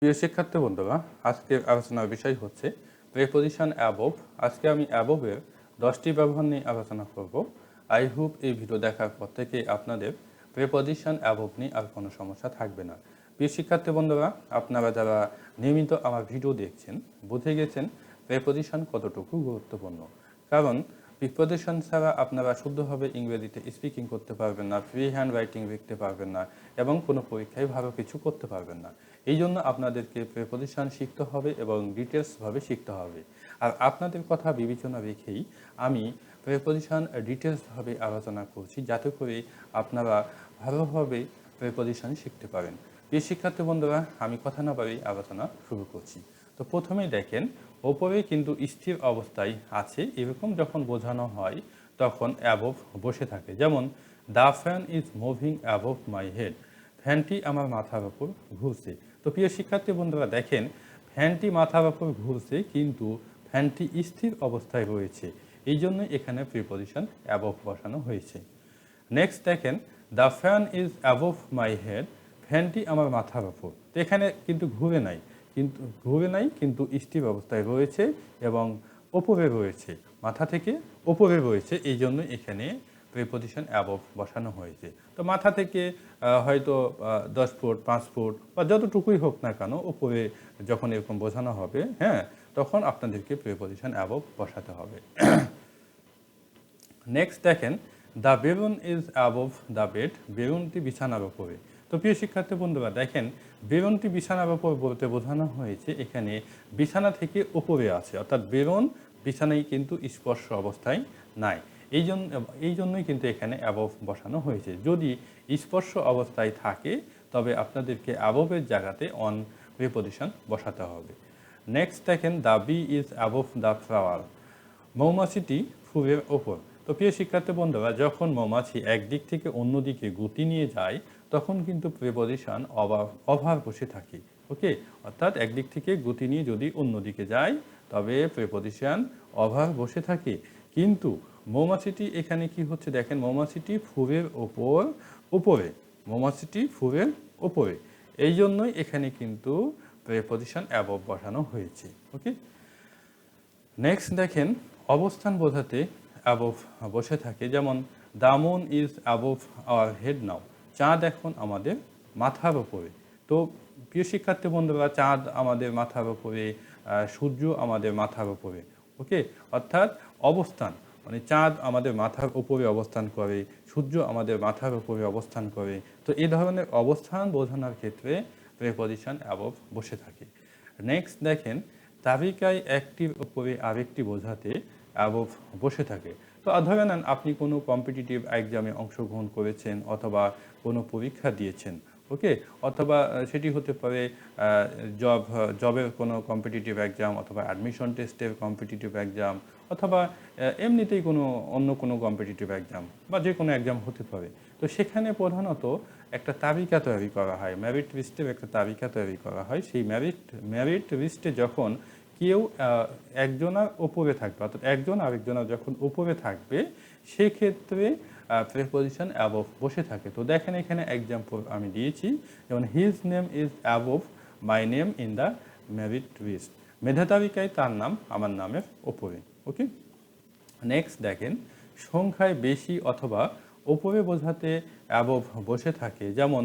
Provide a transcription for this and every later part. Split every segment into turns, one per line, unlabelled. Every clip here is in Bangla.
প্রিয় শিক্ষার্থী বন্ধুরা, আজকের আলোচনার বিষয় হচ্ছে প্রিপোজিশন অ্যাবভ। আজকে আমি অ্যাবভের 10টি ব্যবহার নিয়ে আলোচনা করব। আই হোপ এই ভিডিও দেখার পর থেকে আপনাদের প্রিপোজিশন অ্যাবভ নিয়ে আর কোনো সমস্যা থাকবে না। প্রিয় শিক্ষার্থী বন্ধুরা, আপনারা যারা নিয়মিত আমার ভিডিও দেখছেন বুঝে গেছেন প্রিপোজিশন কতটুকু গুরুত্বপূর্ণ। কারণ প্রিপোজিশন ছাড়া আপনারা শুদ্ধভাবে ইংরেজিতে স্পিকিং করতে পারবেন না, ফ্রি হ্যান্ড রাইটিং লিখতে পারবেন না এবং কোনো পরীক্ষায় ভালো কিছু করতে পারবেন না। এই জন্য আপনাদেরকে প্রিপোজিশন শিখতে হবে এবং ডিটেলসভাবে শিখতে হবে। আর আপনাদের কথা বিবেচনা রেখেই আমি প্রিপোজিশন ডিটেলসভাবে আলোচনা করছি, যাতে করে আপনারা ভালোভাবে প্রিপোজিশন শিখতে পারেন। প্রিয় শিক্ষার্থী বন্ধুরা, আমি কথা না বাড়িয়ে আলোচনা শুরু করছি। তো প্রথমেই দেখেন, ওপরে কিন্তু স্থির অবস্থায় আছে, এরকম যখন বোঝানো হয় তখন অ্যাবভ বসে থাকে। যেমন the fan is moving above my head, ফ্যানটি আমার মাথার ওপর ঘুরছে। তো প্রিয় শিক্ষার্থী বন্ধুরা দেখেন, ফ্যানটি মাথার ওপর ঘুরছে কিন্তু ফ্যানটি স্থির অবস্থায় রয়েছে, এই জন্য এখানে প্রিপোজিশন অ্যাবভ বসানো হয়েছে। নেক্সট দেখেন, the fan is above my head, ফ্যানটি আমার মাথার ওপর। তো এখানে কিন্তু ঘুরে নাই, কিন্তু স্থির অবস্থায় রয়েছে এবং ওপরে রয়েছে, মাথা থেকে ওপরে রয়েছে, এই জন্য এখানে প্রিপোজিশন অ্যাবভ বসানো হয়েছে। তো মাথা থেকে হয়তো 10 ফুট 5 ফুট বা যতটুকুই হোক না কেন ওপরে যখন এরকম বোঝানো হবে, হ্যাঁ, তখন আপনাদেরকে প্রিপোজিশন অ্যাবভ বসাতে হবে। নেক্সট দেখেন, the balloon is above the bed, বেলুনটি বিছানার ওপরে। তো প্রিয় শিক্ষার্থী বন্ধুরা দেখেন, বেলুনটি বিছানার ওপর বলতে বোঝানো হয়েছে এখানে বিছানা থেকে ওপরে আছে, অর্থাৎ বেলুন বিছানায় কিন্তু স্পর্শ অবস্থায় নাই, এই জন্যই কিন্তু এখানে অ্যাবভ বসানো হয়েছে। যদি স্পর্শ অবস্থায় থাকে তবে আপনাদেরকে অ্যাবভের জায়গাতে অন প্রিপোজিশন বসাতে হবে। নেক্সট দেখেন, the bee is above the flower, মৌমাছিটি ফুলের ওপর। তো প্রিয় শিক্ষার্থী বন্ধুরা, যখন মৌমাছি একদিক থেকে অন্য দিকে গতি নিয়ে যায় তখন কিন্তু প্রিপোজিশন ওভার বসে থাকে। ওকে, অর্থাৎ একদিক থেকে গতি নিয়ে যদি অন্যদিকে যায় তবে প্রিপোজিশন ওভার বসে থাকে। কিন্তু মৌমাছিটি এখানে কি হচ্ছে দেখেন, মৌমাছিটি ফুলের উপরে, মৌমাছিটি ফুলের উপরে, এই জন্যই এখানে কিন্তু প্রিপোজিশন অ্যাবভ বসানো হয়েছে। ওকে, নেক্সট দেখেন, অবস্থান বোঝাতে অ্যাবভ বসে থাকে। যেমন the moon is above our head now, চাঁদ এখন আমাদের মাথার ওপরে। তো প্রিয় শিক্ষার্থী বন্ধুরা, চাঁদ আমাদের মাথার ওপরে, সূর্য আমাদের মাথার ওপরে। ওকে, অর্থাৎ অবস্থান মানে চাঁদ আমাদের মাথার উপরে অবস্থান করে, সূর্য আমাদের মাথার উপরে অবস্থান করে। তো এই ধরনের অবস্থান বোঝানোর ক্ষেত্রে প্রিপোজিশন অ্যাবভ বসে থাকে। নেক্সট দেখেন, তালিকায় একটির উপরে আরেকটি বোঝাতে অ্যাবভ বসে থাকে। তো ধরে নেন আপনি কোনো কম্পিটিটিভ এক্সামে অংশগ্রহণ করেছেন অথবা কোনো পরীক্ষা দিয়েছেন। ওকে, অথবা সেটি হতে পারে জবের কোনো কম্পিটিটিভ এক্সাম, অথবা অ্যাডমিশন টেস্টের কম্পিটিটিভ এক্সাম, অথবা এমনিতেই অন্য কোনো কম্পিটিটিভ এক্সাম বা যে কোনো এক্সাম হতে পারে। তো সেখানে প্রধানত একটা তালিকা তৈরি করা হয়, মেরিট লিস্টের একটা তালিকা তৈরি করা হয়। সেই মেরিট লিস্টে যখন কেউ একজনের ওপরে থাকবে, অর্থাৎ একজন আরেকজনের যখন উপরে থাকবে, সেক্ষেত্রে প্রিপোজিশন অ্যাবভ বসে থাকে। তো দেখেন এখানে এক্সাম্পল আমি দিয়েছি, যেমন his name is above my name in the merit list, মেধা তালিকায় তার নাম আমার নামের ওপরে। ওকে, নেক্সট দেখেন, সংখ্যায় বেশি অথবা ওপরে বোঝাতে অ্যাবভ বসে থাকে। যেমন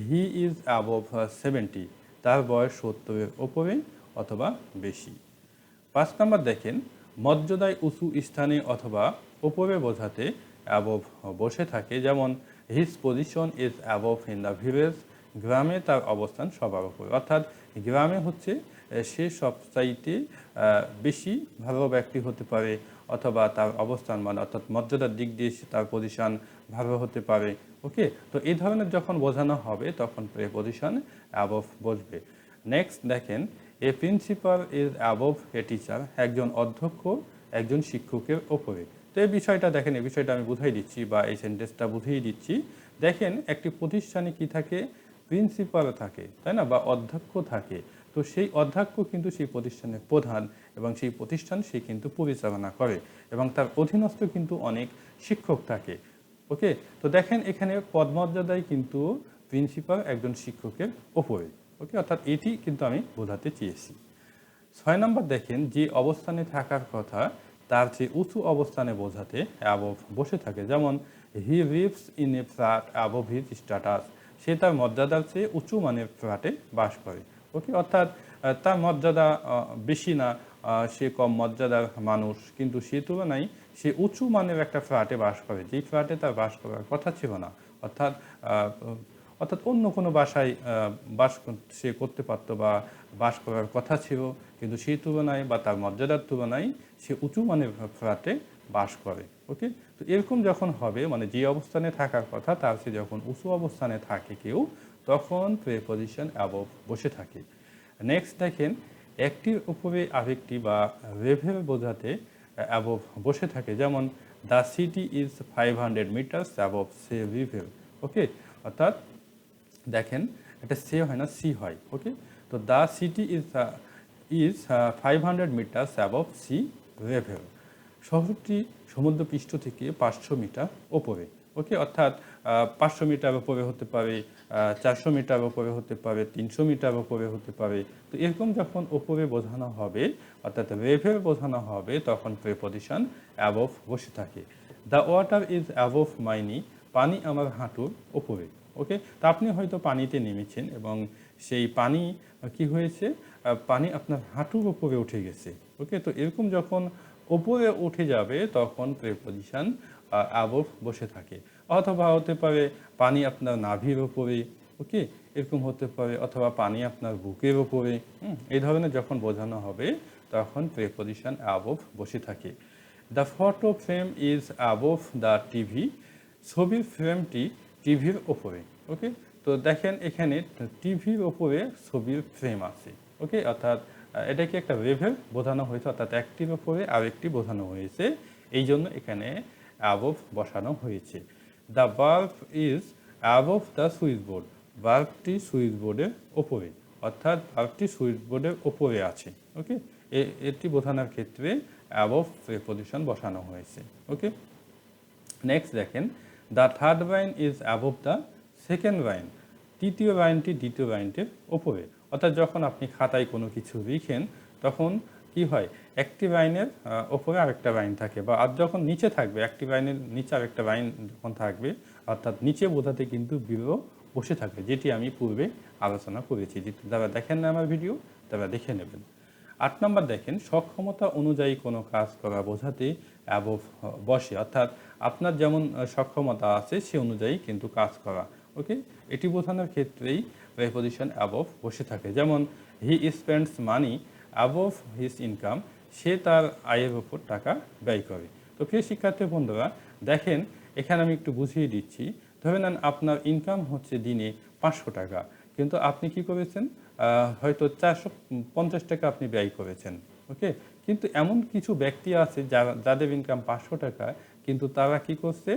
হি ইজ অ্যাবভ 70, তার বয়স 70-এর ওপরে অথবা বেশি। 5 নম্বর দেখেন, মর্যাদায় উঁচু স্থানে অথবা ওপরে বোঝাতে অ্যাবভ বসে থাকে। যেমন his position is above in the village, গ্রামে তার অবস্থান সবার উপরে। অর্থাৎ গ্রামে হচ্ছে সে সবচাইতে বেশি ভালো ব্যক্তি হতে পারে, অথবা তার অবস্থান মানে অর্থাৎ মর্যাদার দিক দিয়ে তার পজিশন ভালো হতে পারে। ওকে, তো এই ধরনের যখন বোঝানো হবে তখন প্রিপোজিশন অ্যাবভ বসবে। নেক্সট দেখেন, a principal is above a teacher, একজন অধ্যক্ষ একজন শিক্ষকের ওপরে। তো এই বিষয়টা দেখেন, এই বিষয়টা আমি বুঝাই দিচ্ছি বা এই সেন্টেন্সটা বুঝিয়ে দিচ্ছি। দেখেন, একটি প্রতিষ্ঠানে কি থাকে, প্রিন্সিপাল থাকে, তাই না, বা অধ্যক্ষ থাকে। তো সেই অধ্যক্ষ কিন্তু সেই প্রতিষ্ঠানের প্রধান এবং সেই প্রতিষ্ঠান সে কিন্তু পরিচালনা করে এবং তার অধীনস্থ কিন্তু অনেক শিক্ষক থাকে। ওকে, তো দেখেন এখানে পদমর্যাদায় কিন্তু প্রিন্সিপাল একজন শিক্ষকের ওপরে। ওকে, অর্থাৎ এটি কিন্তু আমি বোঝাতে চেয়েছি। 6 নম্বর দেখেন, যে অবস্থানে থাকার কথা তার চেয়ে উঁচু অবস্থানে বোঝাতে অ্যাবভ বসে থাকে। যেমন he lives in a flat above his status, সে তার মর্যাদার চেয়ে উঁচু মানের ফ্ল্যাটে বাস করে। ওকে, অর্থাৎ তার মর্যাদা বেশি না, সে কম মর্যাদার মানুষ, কিন্তু সে তুলনায় সে উঁচু মানের একটা ফ্ল্যাটে বাস করে, যেই ফ্ল্যাটে তার বাস করার কথা ছিল না। অর্থাৎ অর্থাৎ অন্য কোনো বাসায় সে করতে পারতো বা বাস করার কথা ছিল, কিন্তু সেই তুলনায় বা তার মর্যাদার তুলনায় সে উঁচু মানের ফ্ল্যাটে বাস করে। ওকে, তো এরকম যখন হবে, মানে যে অবস্থানে থাকার কথা তার সে যখন উঁচু অবস্থানে থাকে কেউ, তখন প্রেপজিশন অ্যাবভ বসে থাকে। নেক্সট দেখেন, একটির উপরে আরেকটি বা লেভেল বোঝাতে অ্যাবভ বসে থাকে। যেমন the city is 500 metres above sea level. Okay, অর্থাৎ দেখেন এটা সে হয় না, সি হয়। ওকে, তো the city is 500 metres above sea level. শহরটি সমুদ্রপৃষ্ঠ থেকে 500 মিটার ওপরে। ওকে, অর্থাৎ 500 মিটার ওপরে হতে পারে, 400 মিটার ওপরে হতে পারে, 300 মিটার ওপরে হতে পারে। তো এরকম যখন ওপরে বোঝানো হবে, অর্থাৎ লেভেল বোঝানো হবে, তখন প্রেপজিশন অ্যাবভ বসে থাকে। দ্য ওয়াটার ইজ অ্যাবভ মাই নি, পানি আমার হাঁটুর ওপরে। ওকে, তা আপনি হয়তো পানিতে নেমেছেন এবং সেই পানি কি হয়েছে, পানি আপনার হাঁটুর ওপরে উঠে গেছে। ওকে, তো এরকম যখন ওপরে উঠে যাবে তখন প্রেপজিশন অ্যাবভ বসে থাকে। অথবা হতে পারে পানি আপনার নাভির ওপরে। ওকে, এরকম হতে পারে, অথবা পানি আপনার বুকের ওপরে। এই ধরনের যখন বোঝানো হবে তখন প্রেপজিশন অ্যাবভ বসে থাকে। The photo frame is above the TV, ছবির ফ্রেমটি টিভির ওপরে। ওকে, তো দেখেন এখানে টিভির ওপরে ছবির ফ্রেম আছে। ওকে, অর্থাৎ এটাকে একটা লেভেল বোঝানো হয়েছে, অর্থাৎ একটির ওপরে আরেকটি বোঝানো হয়েছে, এই জন্য এখানে অ্যাবভ বসানো হয়েছে। The bulb is above the switch board, বাল্বটি সুইচ বোর্ডের ওপরে, অর্থাৎ বাল্বটি সুইচ বোর্ডের ওপরে আছে। ওকে, এটি বোঝানোর ক্ষেত্রে অ্যাবভ প্রেপজিশন বসানো হয়েছে। ওকে, নেক্সট দেখেন, the third line is above the second line, তৃতীয় লাইনটি দ্বিতীয় লাইনটির ওপরে। অর্থাৎ যখন আপনি খাতায় কোনো কিছু লিখেন তখন কি হয়, একটি লাইনের ওপরে আরেকটা লাইন থাকে, বা আর যখন নিচে থাকবে, একটি লাইনের নিচে আরেকটা লাইন যখন থাকবে, অর্থাৎ নিচে বোঝাতে কিন্তু বিলো বসে থাকবে, যেটি আমি পূর্বে আলোচনা করেছি। যারা দেখেন না আমার ভিডিও তারা দেখে নেবেন। 8 নম্বর দেখেন, সক্ষমতা অনুযায়ী কোনো কাজ করা বোঝাতে অ্যাবভ বসে, অর্থাৎ আপনার যেমন সক্ষমতা আছে সে অনুযায়ী কিন্তু কাজ করা। ওকে, এটি বোঝানোর ক্ষেত্রেই প্রেপজিশন অ্যাবভ বসে থাকে। যেমন he spends money above his income, সে তার আয়ের ওপর টাকা ব্যয় করে। তো প্রিয় শিক্ষার্থী বন্ধুরা, দেখেন এখানে আমি একটু বুঝিয়ে দিচ্ছি। ধরে নেন আপনার ইনকাম হচ্ছে দিনে 500 টাকা, কিন্তু আপনি কি করেছেন, হয়তো 450 টাকা আপনি ব্যয় করেছেন। ওকে, কিন্তু এমন কিছু ব্যক্তি আছে যাদের ইনকাম 500 টাকা, কিন্তু তারা কি করছে,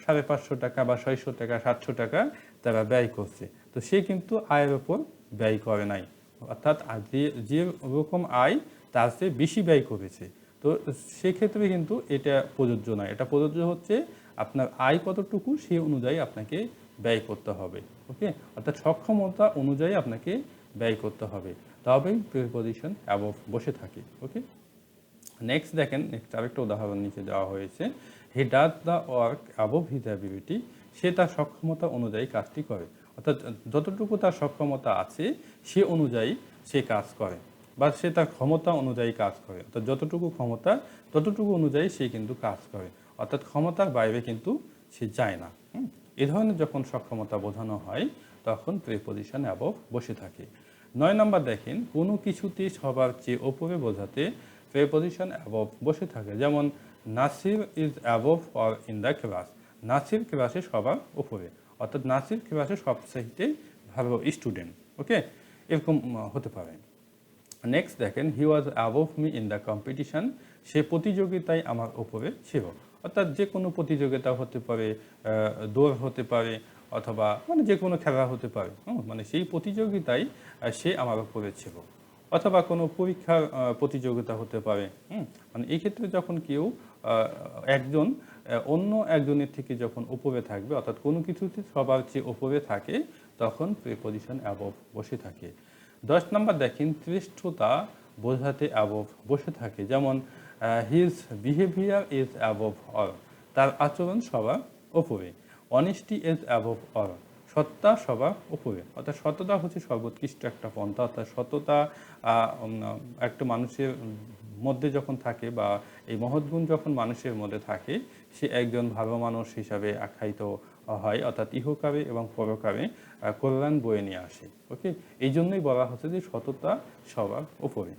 550 টাকা বা 600 টাকা 700 টাকা তারা ব্যয় করছে। তো সে কিন্তু আয়ের ওপর ব্যয় করে নাই, অর্থাৎ যে রকম আয় তার চেয়ে বেশি ব্যয় করেছে। তো সেক্ষেত্রে কিন্তু এটা প্রযোজ্য নয়, এটা প্রযোজ্য হচ্ছে আপনার আয় কতটুকু সেই অনুযায়ী আপনাকে ব্যয় করতে হবে। ওকে, অর্থাৎ সক্ষমতা অনুযায়ী আপনাকে ব্যয় করতে হবে, তবেই প্রিপজিশন অ্যাবভ বসে থাকে। ওকে, নেক্সট দেখেন, নেক্সট আরেকটা উদাহরণ নিচে দেওয়া হয়েছে। He does the work above his ability, সে তার সক্ষমতা অনুযায়ী কাজটি করে। অর্থাৎ যতটুকু তার সক্ষমতা আছে সে অনুযায়ী সে কাজ করে, বা সে তার ক্ষমতা অনুযায়ী কাজ করে। অর্থাৎ যতটুকু ক্ষমতা ততটুকু অনুযায়ী সে কিন্তু কাজ করে, অর্থাৎ ক্ষমতার বাইরে কিন্তু সে যায় না। এ ধরনের যখন সক্ষমতা বোঝানো হয় তখন প্রিপজিশন অ্যাবভ বসে থাকে। 9 নম্বর দেখেন, কোনো কিছুতে সবার চেয়ে ওপরে বোঝাতে প্রিপজিশন অ্যাবভ বসে থাকে। যেমন Nasir is above or in the class, Nasir ক্লাসে সবার ওপরে, অর্থাৎ নাসির ক্লাসে সবচাইতে ভালো স্টুডেন্ট। ওকে, এরকম হতে পারে। নেক্সট দেখেন, he was above me in the competition, সে প্রতিযোগিতায় আমার ওপরে ছিল। অর্থাৎ যে কোনো প্রতিযোগিতা হতে পারে, দৌড় হতে পারে, অথবা মানে যে কোনো খেলা হতে পারে, মানে সেই প্রতিযোগিতায় সে আমার ওপরে ছিল। অথবা কোনো পরীক্ষার প্রতিযোগিতা হতে পারে। মানে এই ক্ষেত্রে যখন কেউ একজন অন্য একজনের থেকে যখন ওপরে থাকবে, অর্থাৎ কোনো কিছুতে সবার চেয়ে ওপরে থাকে, তখন প্রিপোজিশন অ্যাবভ বসে থাকে। 10 নম্বর দেখেন শ্রেষ্ঠতা বোঝাতে অ্যাবভ বসে থাকে, যেমন his behaviour is above all, তার আচরণ সবার ওপরে। অনেস্টি ইজ অ্যাবভ অল, সত্তা সবার উপরে, অর্থাৎ সততা হচ্ছে সর্বোৎকৃষ্ট একটা পন্থা। অর্থাৎ সততা একটা মানুষের মধ্যে যখন থাকে বা এই মহৎ গুণ যখন মানুষের মধ্যে থাকে, সে একজন ভালো মানুষ হিসাবে আখ্যায়িত হয়, অর্থাৎ ইহকালে এবং পরকালে কল্যাণ বয়ে নিয়ে আসে। ওকে, এই জন্যই বলা হচ্ছে যে সততা সবার উপরে।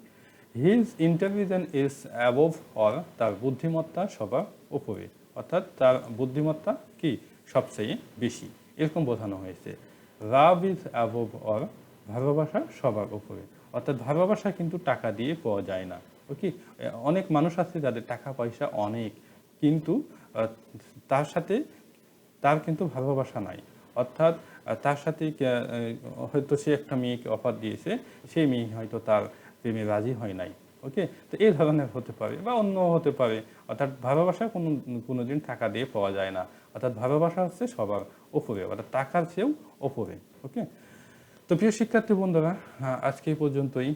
His intelligence is above all, তার বুদ্ধিমত্তা সবার উপরে, অর্থাৎ তার বুদ্ধিমত্তা কি সবচেয়ে বেশি, এরকম বোঝানো হয়েছে। লাভ ইজ অ্যাবভ অল, ভালোবাসা সবার উপরে, অর্থাৎ ভালোবাসা কিন্তু টাকা দিয়ে পাওয়া যায় না। ওকে, অনেক মানুষ আছে যাদের টাকা পয়সা অনেক, কিন্তু তার সাথে তার কিন্তু ভালোবাসা নাই। অর্থাৎ তার সাথে হয়তো সে একটা মেয়েকে অফার দিয়েছে, সেই মেয়ে হয়তো তার প্রেমে রাজি হয় নাই। ওকে, তো এই ধরনের হতে পারে বা অন্য হতে পারে। অর্থাৎ ভালোবাসা কোনো দিন টাকা দিয়ে পাওয়া যায় না। অর্থাৎ ভালোবাসা হচ্ছে সবার ওপরে, অর্থাৎ টাকার চেয়েও ওপরে। ওকে, তো প্রিয় শিক্ষার্থী বন্ধুরা, আজকে এই পর্যন্তই।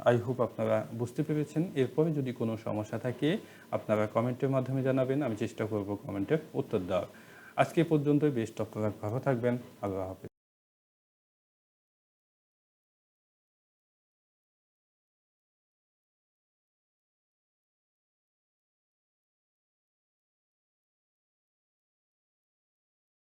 আই হোপ আপনারা বুঝতে পেরেছেন। এরপরে যদি কোনো সমস্যা থাকে আপনারা কমেন্টের মাধ্যমে জানাবেন, আমি চেষ্টা করব কমেন্টের উত্তর দেওয়ার। আজকে এই পর্যন্তই। বেস্ট অফ লাক, ভালো থাকবেন। আল্লাহ হাফেজ।